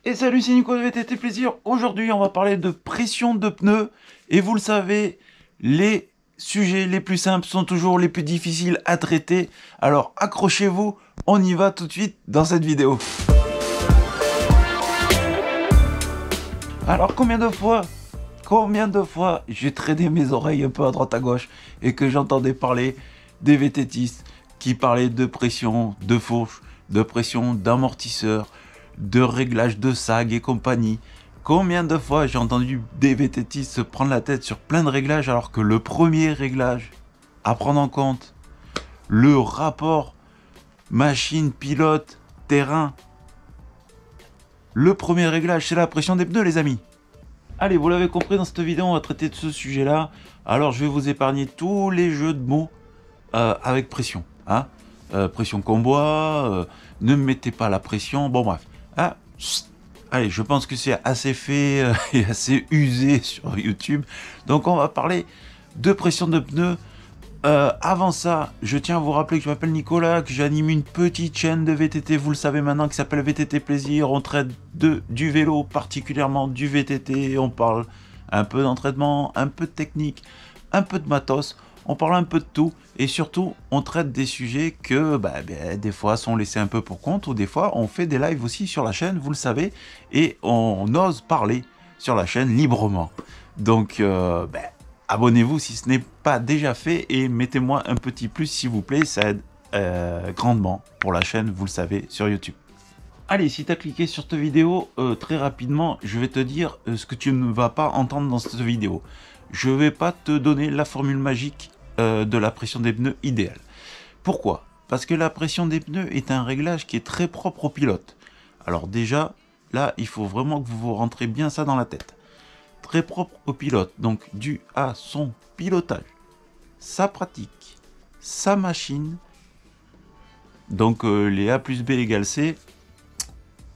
Et salut, c'est Nico de VTT Plaisir. Aujourd'hui, on va parler de pression de pneus. Et vous le savez, les sujets les plus simples sont toujours les plus difficiles à traiter. Alors accrochez-vous, on y va tout de suite dans cette vidéo. Alors combien de fois j'ai traîné mes oreilles un peu à droite à gauche et que j'entendais parler des VTTistes qui parlaient de pression, de fourche, de pression d'amortisseur, de réglage de sag et compagnie. Combien de fois j'ai entendu des VTTistes se prendre la tête sur plein de réglages alors que le premier réglage à prendre en compte, le rapport machine, pilote, terrain, le premier réglage c'est la pression des pneus les amis. Allez, vous l'avez compris, dans cette vidéo on va traiter de ce sujet là. Alors je vais vous épargner tous les jeux de mots avec pression, hein. Pression qu'on boit, ne me mettez pas la pression, bon bref. Ah, allez, je pense que c'est assez fait et assez usé sur YouTube. Donc on va parler de pression de pneus. Avant ça, je tiens à vous rappeler que je m'appelle Nicolas, que j'anime une petite chaîne de VTT, vous le savez maintenant, qui s'appelle VTT Plaisir. On traite du vélo, particulièrement du VTT. On parle un peu d'entraînement, un peu de technique, un peu de matos. On parle un peu de tout et surtout on traite des sujets que des fois sont laissés un peu pour compte ou des fois on fait des lives aussi sur la chaîne, vous le savez, et on ose parler sur la chaîne librement. Donc abonnez-vous si ce n'est pas déjà fait et mettez-moi un petit plus s'il vous plaît, ça aide grandement pour la chaîne, vous le savez, sur YouTube. Allez, si tu as cliqué sur cette vidéo, très rapidement, je vais te dire ce que tu ne vas pas entendre dans cette vidéo. Je ne vais pas te donner la formule magique de la pression des pneus idéale. Pourquoi? Parce que la pression des pneus est un réglage qui est très propre au pilote. Alors déjà, là, il faut vraiment que vous vous rentrez bien ça dans la tête. Très propre au pilote, donc dû à son pilotage, sa pratique, sa machine. Donc les A plus B égale C,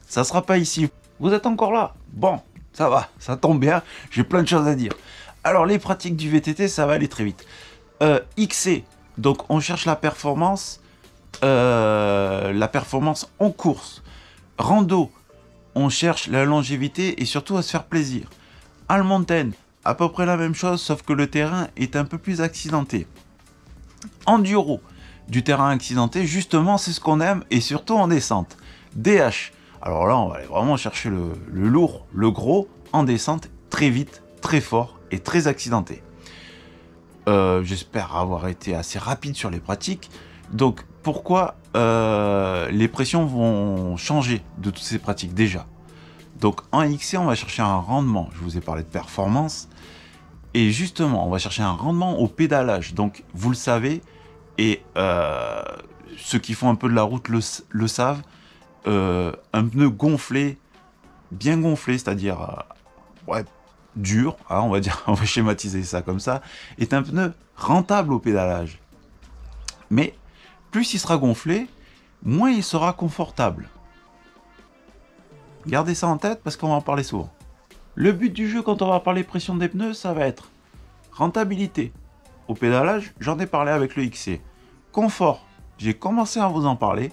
ça sera pas ici. Vous êtes encore là? Bon, ça va, ça tombe bien, j'ai plein de choses à dire. Alors les pratiques du VTT, ça va aller très vite. XC, donc on cherche la performance en course. Rando, on cherche la longévité et surtout à se faire plaisir. All mountain, à peu près la même chose, sauf que le terrain est un peu plus accidenté. Enduro, du terrain accidenté, justement c'est ce qu'on aime et surtout en descente. DH, alors là on va aller vraiment chercher le lourd, le gros, en descente, très vite, très fort et très accidenté. J'espère avoir été assez rapide sur les pratiques. Donc pourquoi les pressions vont changer de toutes ces pratiques déjà? Donc en XC on va chercher un rendement, je vous ai parlé de performance, et justement on va chercher un rendement au pédalage. Donc vous le savez, et ceux qui font un peu de la route le savent, un pneu gonflé, bien gonflé, c'est-à-dire dur, hein, on va dire, on va schématiser ça comme ça, est un pneu rentable au pédalage. Mais plus il sera gonflé, moins il sera confortable. Gardez ça en tête parce qu'on va en parler souvent. Le but du jeu quand on va parler pression des pneus, ça va être rentabilité. Au pédalage, j'en ai parlé avec le XC. Confort, j'ai commencé à vous en parler.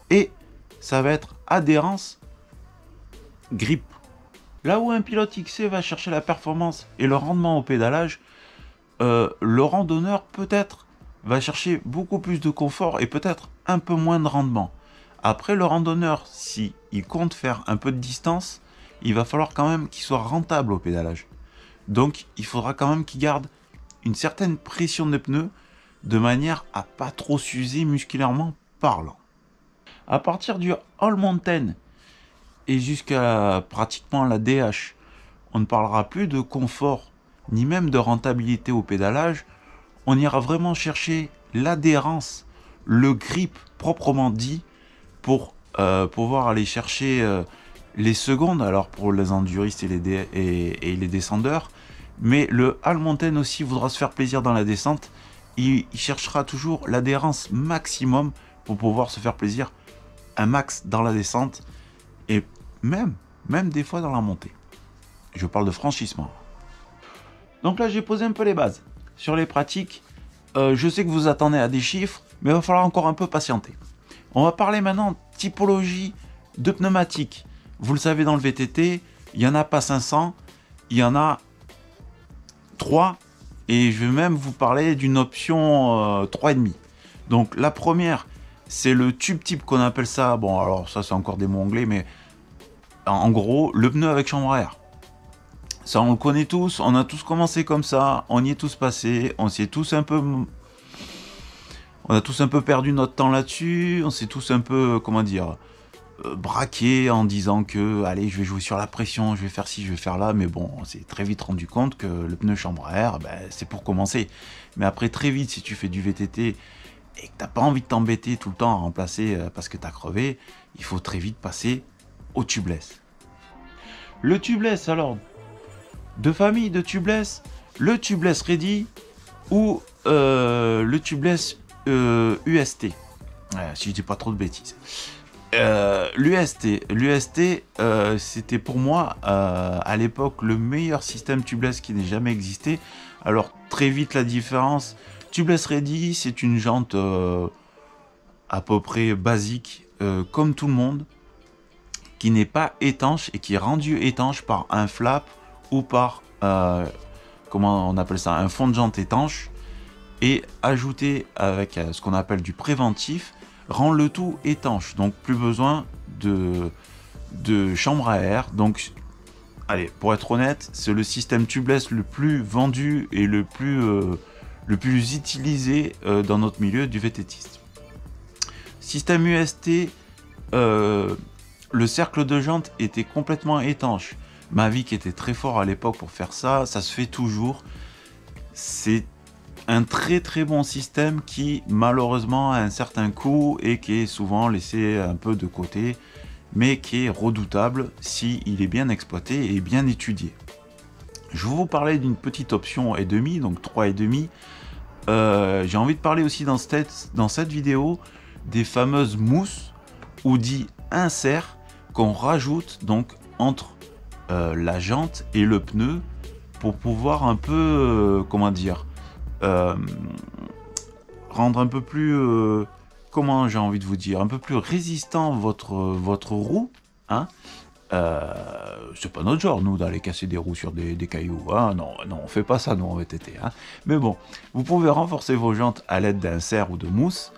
Et ça va être adhérence, grip. Là où un pilote XC va chercher la performance et le rendement au pédalage, le randonneur peut-être va chercher beaucoup plus de confort et peut-être un peu moins de rendement. Après, le randonneur, si il compte faire un peu de distance, il va falloir quand même qu'il soit rentable au pédalage. Donc il faudra quand même qu'il garde une certaine pression de pneus de manière à pas trop s'user musculairement parlant. À partir du all mountain et jusqu'à pratiquement la DH, on ne parlera plus de confort, ni même de rentabilité au pédalage. On ira vraiment chercher l'adhérence, le grip proprement dit, pour pouvoir aller chercher les secondes, alors pour les enduristes et les descendeurs. Mais le all mountain aussi voudra se faire plaisir dans la descente. Il cherchera toujours l'adhérence maximum pour pouvoir se faire plaisir un max dans la descente et même des fois dans la montée. Je parle de franchissement. Donc là, j'ai posé un peu les bases sur les pratiques. Je sais que vous attendez à des chiffres, mais il va falloir encore un peu patienter. On va parler maintenant typologie de pneumatiques. Vous le savez, dans le VTT, il n'y en a pas 500, il y en a 3. Et je vais même vous parler d'une option 3,5. Donc la première, c'est le tube type qu'on appelle ça. Bon, alors ça c'est encore des mots anglais, mais en gros, le pneu avec chambre à air. Ça, on le connaît tous, on a tous commencé comme ça, on y est tous passés, on s'est tous un peu... On a tous un peu perdu notre temps là-dessus, on s'est tous un peu, comment dire, braqué en disant que, allez, je vais jouer sur la pression, je vais faire ci, je vais faire là, mais bon, on s'est très vite rendu compte que le pneu chambre à air, ben, c'est pour commencer. Mais après, très vite, si tu fais du VTT et que t'as pas envie de t'embêter tout le temps à remplacer parce que t'as crevé, il faut très vite passer au tubeless. Le tubeless, alors, deux familles de tubeless, le tubeless ready ou le tubeless UST, si je dis pas trop de bêtises. L'UST, c'était pour moi à l'époque le meilleur système tubeless qui n'ait jamais existé. Alors très vite la différence, tubeless ready, c'est une jante à peu près basique comme tout le monde, qui n'est pas étanche et qui est rendue étanche par un flap ou par, comment on appelle ça, un fond de jante étanche, et ajouté avec ce qu'on appelle du préventif, rend le tout étanche. Donc plus besoin de chambre à air. Donc, allez, pour être honnête, c'est le système tubeless le plus vendu et le plus utilisé dans notre milieu du VTTiste. Système UST, le cercle de jante était complètement étanche. Mavic était très fort à l'époque pour faire ça, ça se fait toujours. C'est un très très bon système qui malheureusement a un certain coût et qui est souvent laissé un peu de côté, mais qui est redoutable si il est bien exploité et bien étudié. Je vais vous parler d'une petite option et demi, donc 3,5. J'ai envie de parler aussi dans cette vidéo des fameuses mousses ou dit inserts qu'on rajoute donc entre la jante et le pneu pour pouvoir un peu comment dire, rendre un peu plus comment j'ai envie de vous dire, un peu plus résistant votre roue, hein. C'est pas notre genre nous d'aller casser des roues sur des cailloux, hein. Non, on fait pas ça nous en VTT, hein. Mais bon, vous pouvez renforcer vos jantes à l'aide d'inserts ou de mousse,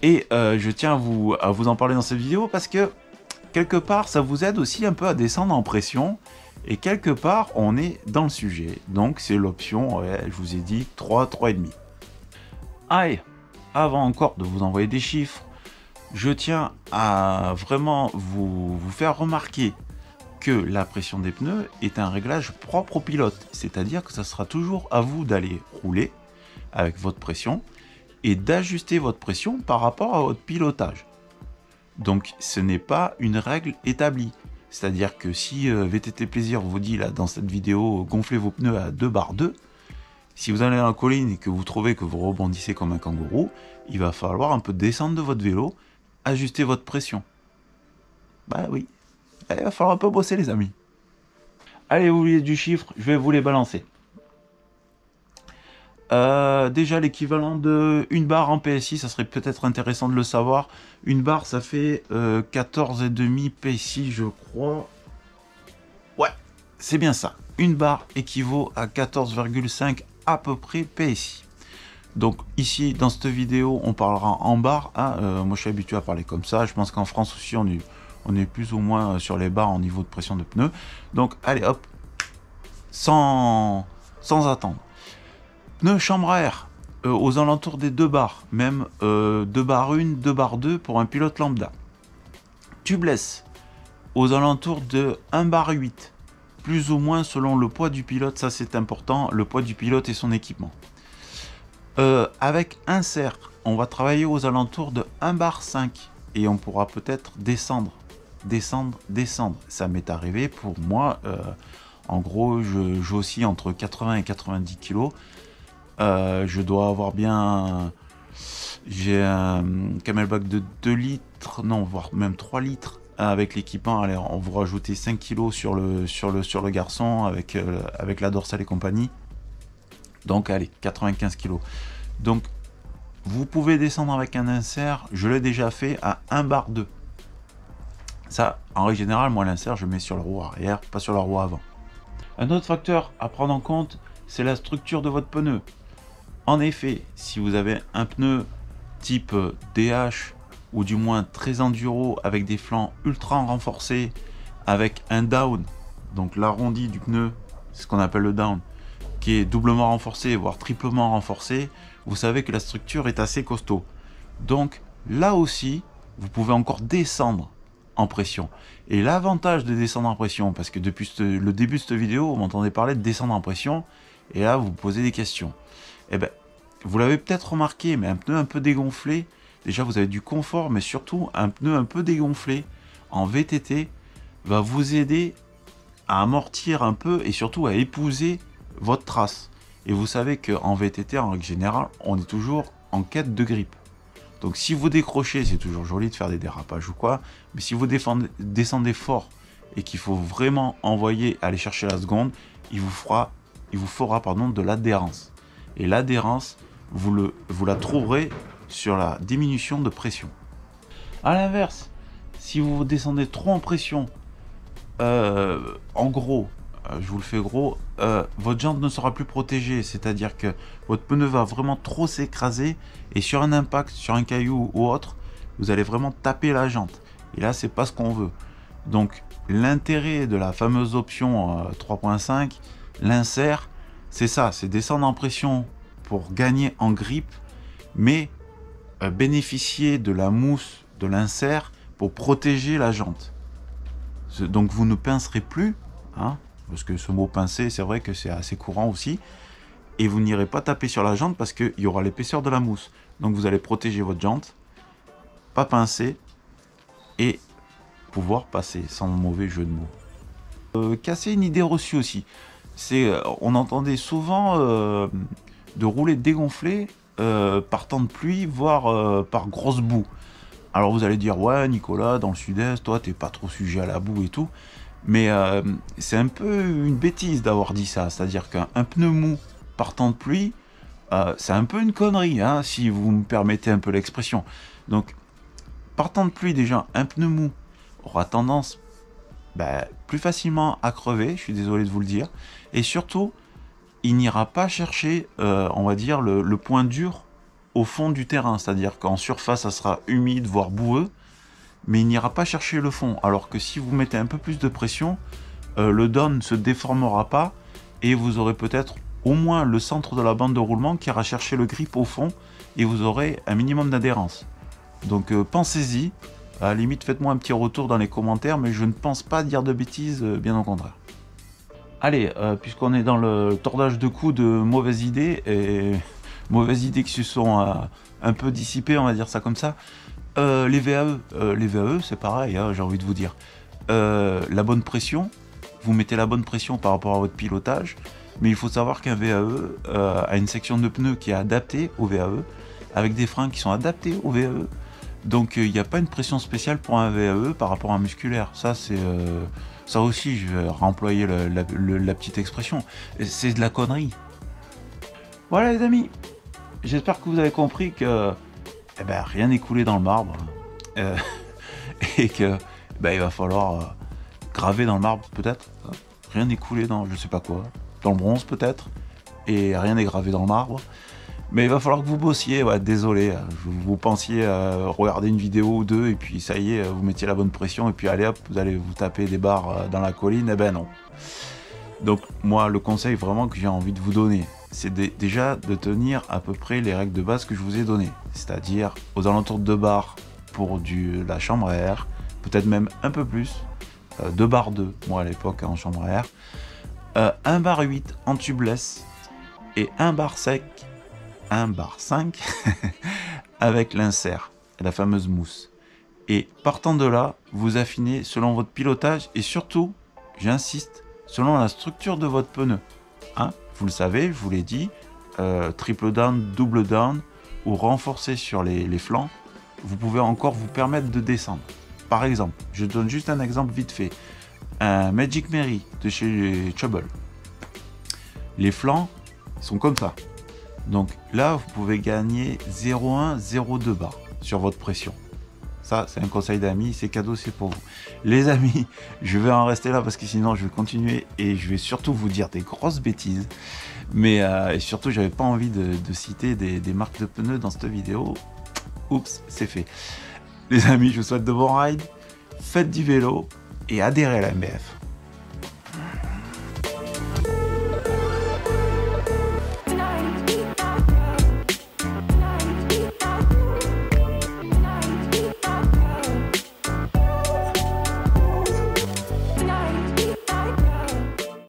et je tiens à vous en parler dans cette vidéo parce que quelque part ça vous aide aussi un peu à descendre en pression. Et quelque part, on est dans le sujet. Donc, c'est l'option, je vous ai dit, 3,5. Aïe, avant encore de vous envoyer des chiffres, je tiens à vraiment vous faire remarquer que la pression des pneus est un réglage propre au pilote. C'est-à-dire que ça sera toujours à vous d'aller rouler avec votre pression et d'ajuster votre pression par rapport à votre pilotage. Donc, ce n'est pas une règle établie. C'est-à-dire que si VTT Plaisir vous dit là dans cette vidéo gonflez vos pneus à 2 bar 2, si vous allez dans la colline et que vous trouvez que vous rebondissez comme un kangourou, il va falloir un peu descendre de votre vélo, ajuster votre pression. Bah oui, il va falloir un peu bosser les amis. Allez, vous voulez du chiffre, je vais vous les balancer. Déjà l'équivalent de une barre en PSI, ça serait peut-être intéressant de le savoir. Une barre ça fait 14,5 PSI je crois. Ouais, c'est bien ça. Une barre équivaut à 14,5 à peu près PSI. Donc ici dans cette vidéo on parlera en barre, hein. Moi je suis habitué à parler comme ça. Je pense qu'en France aussi on est plus ou moins sur les barres en niveau de pression de pneus. Donc allez hop, sans attendre. Pneu chambre à air, aux alentours des 2 bars, même 2 bar 1, 2 bar 2 pour un pilote lambda. Tubeless, aux alentours de 1 bar 8, plus ou moins selon le poids du pilote, ça c'est important, le poids du pilote et son équipement. Avec insert, on va travailler aux alentours de 1 bar 5 et on pourra peut-être descendre. Ça m'est arrivé pour moi, en gros j'oscille entre 80 et 90 kg. Je dois avoir bien... J'ai un camelback de 2 litres, non, voire même 3 litres avec l'équipement. Allez, on va rajouter 5 kg sur le garçon avec la dorsale et compagnie. Donc, allez, 95 kg. Donc, vous pouvez descendre avec un insert, je l'ai déjà fait, à 1 bar 2. Ça, en règle générale, moi l'insert, je mets sur la roue arrière, pas sur la roue avant. Un autre facteur à prendre en compte, c'est la structure de votre pneu. En effet, si vous avez un pneu type DH, ou du moins très enduro, avec des flancs ultra renforcés, avec un down, donc l'arrondi du pneu, c'est ce qu'on appelle le down, qui est doublement renforcé, voire triplement renforcé, vous savez que la structure est assez costaud. Donc là aussi, vous pouvez encore descendre en pression. Et l'avantage de descendre en pression, parce que depuis le début de cette vidéo, vous m'entendez parler de descendre en pression, et là vous posez des questions. Eh ben, vous l'avez peut-être remarqué, mais un pneu un peu dégonflé, déjà vous avez du confort, mais surtout un pneu un peu dégonflé en VTT va vous aider à amortir un peu et surtout à épouser votre trace. Et vous savez qu'en VTT, en règle générale, on est toujours en quête de grippe. Donc si vous décrochez, c'est toujours joli de faire des dérapages ou quoi, mais si vous descendez fort et qu'il faut vraiment envoyer, aller chercher la seconde, il vous fera de l'adhérence. Et l'adhérence, vous la trouverez sur la diminution de pression. A l'inverse, si vous descendez trop en pression, en gros, je vous le fais gros, votre jante ne sera plus protégée, c'est-à-dire que votre pneu va vraiment trop s'écraser et sur un impact, sur un caillou ou autre, vous allez vraiment taper la jante. Et là, c'est pas ce qu'on veut. Donc, l'intérêt de la fameuse option 3.5, l'insert, c'est ça, c'est descendre en pression pour gagner en grippe, mais bénéficier de la mousse de l'insert pour protéger la jante. Donc, vous ne pincerez plus, hein, parce que ce mot pincer, c'est vrai que c'est assez courant aussi, et vous n'irez pas taper sur la jante parce qu'il y aura l'épaisseur de la mousse. Donc vous allez protéger votre jante, pas pincer, et pouvoir passer, sans mauvais jeu de mots. Casser une idée reçue aussi, on entendait souvent de rouler dégonflé par temps de pluie, voire par grosse boue. Alors vous allez dire, ouais Nicolas, dans le sud-est, toi t'es pas trop sujet à la boue et tout, mais c'est un peu une bêtise d'avoir dit ça, c'est-à-dire qu'un pneu mou par temps de pluie, c'est un peu une connerie, hein, si vous me permettez un peu l'expression. Donc, par temps de pluie déjà, un pneu mou aura tendance plus facilement à crever, je suis désolé de vous le dire, et surtout, il n'ira pas chercher, on va dire, le point dur au fond du terrain, c'est-à-dire qu'en surface, ça sera humide, voire boueux, mais il n'ira pas chercher le fond, alors que si vous mettez un peu plus de pression, le down ne se déformera pas, et vous aurez peut-être au moins le centre de la bande de roulement qui ira chercher le grip au fond, et vous aurez un minimum d'adhérence. Donc pensez-y, à la limite faites-moi un petit retour dans les commentaires, mais je ne pense pas dire de bêtises, bien au contraire. Allez, puisqu'on est dans le tordage de cou de mauvaises idées, et mauvaises idées qui se sont un peu dissipées, on va dire ça comme ça, les VAE c'est pareil, hein, j'ai envie de vous dire. La bonne pression, vous mettez la bonne pression par rapport à votre pilotage, mais il faut savoir qu'un VAE a une section de pneus qui est adaptée au VAE, avec des freins qui sont adaptés au VAE. Donc il n'y a pas une pression spéciale pour un VAE par rapport à un musculaire. Ça c'est ça aussi, je vais remployer la petite expression. C'est de la connerie. Voilà les amis, j'espère que vous avez compris que rien n'est coulé dans le marbre et que il va falloir graver dans le marbre peut-être. Rien n'est coulé dans je sais pas quoi, dans le bronze peut-être, et rien n'est gravé dans le marbre. Mais il va falloir que vous bossiez, ouais, désolé, vous pensiez regarder une vidéo ou deux et puis ça y est, vous mettiez la bonne pression et puis allez hop, vous allez vous taper des barres dans la colline, eh ben non. Donc moi, le conseil vraiment que j'ai envie de vous donner, c'est déjà de tenir à peu près les règles de base que je vous ai données, c'est-à-dire aux alentours de 2 bars pour la chambre à air, peut-être même un peu plus, 2 bars 2, moi à l'époque en chambre à air, 1 bar 8 en tubeless et 1 bar sec, 1 bar 5 avec l'insert, la fameuse mousse. Et partant de là, vous affinez selon votre pilotage et surtout, j'insiste, selon la structure de votre pneu. Hein, vous le savez, je vous l'ai dit, triple down, double down ou renforcé sur les flancs, vous pouvez encore vous permettre de descendre. Par exemple, je donne juste un exemple vite fait. Un Magic Mary de chez Trouble. Les flancs sont comme ça. Donc là, vous pouvez gagner 0,1, 0,2 bar sur votre pression. ça, c'est un conseil d'amis, c'est cadeau, c'est pour vous. Les amis, je vais en rester là parce que sinon je vais continuer et je vais surtout vous dire des grosses bêtises. Mais et surtout, j'avais pas envie de citer des marques de pneus dans cette vidéo. Oups, c'est fait. Les amis, je vous souhaite de bons rides, faites du vélo et adhérez à la MBF.